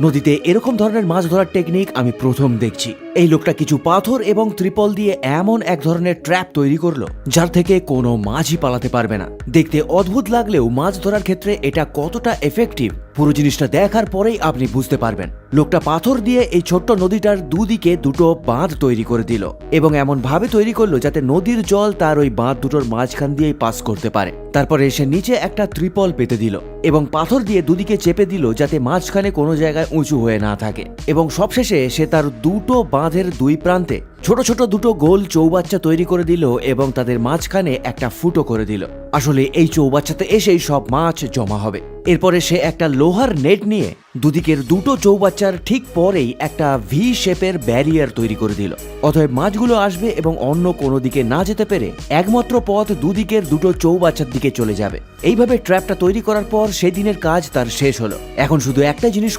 নদীতে এরকম ধরনের মাছ ধরার টেকনিক আমি প্রথম দেখছি। এই লোকটা কিছু পাথর এবং ত্রিপল দিয়ে এমন এক ধরনের ট্র্যাপ তৈরি করলো যার থেকে কোনো মাছই পালাতে পারবে না। দেখতে অদ্ভুত লাগলেও মাছ ধরার ক্ষেত্রে এটা কতটা এফেক্টিভ পুরো জিনিসটা দেখার পরেই আপনি বুঝতে পারবেন। লোকটা পাথর দিয়ে এই ছোট্ট নদীটার দুদিকে দুটো বাঁধ তৈরি করে দিল এবং এমন ভাবে তৈরি করলো যাতে নদীর জল তার ওই বাঁধ দুটোর মাঝখান দিয়েই পাস করতে পারে। তারপরে সে নিচে একটা ত্রিপল পেতে দিল এবং পাথর দিয়ে দুদিকে চেপে দিল যাতে মাঝখানে কোনো জায়গায় উঁচু হয়ে না থাকে। এবং সবশেষে সে তার দুটো বাঁধের দুই প্রান্তে ছোট ছোট দুটো গোল চৌবাচ্চা তৈরি করে দিল এবং তাদের মাঝখানে একটা ফুটো করে দিল। আসলে এই চৌবাচ্চাতে এসেই সব মাছ জমা হবে। এরপরে সে একটা লোহার নেট নিয়ে দুদিকের দুটো চৌবাচ্চার ঠিক পরেই একটা ভি শেপের ব্যারিয়ার তৈরি করে দিল। অতএব মাছগুলো আসবে এবং অন্য কোনো দিকে না যেতে পেরে একমাত্র পথ দুদিকের দুটো চৌবাচ্চার দিকে চলে যাবে। এইভাবে ট্র্যাপটা তৈরি করার পর সেই দিনের কাজ তার শেষ হলো। এখন শুধু একটা জিনিস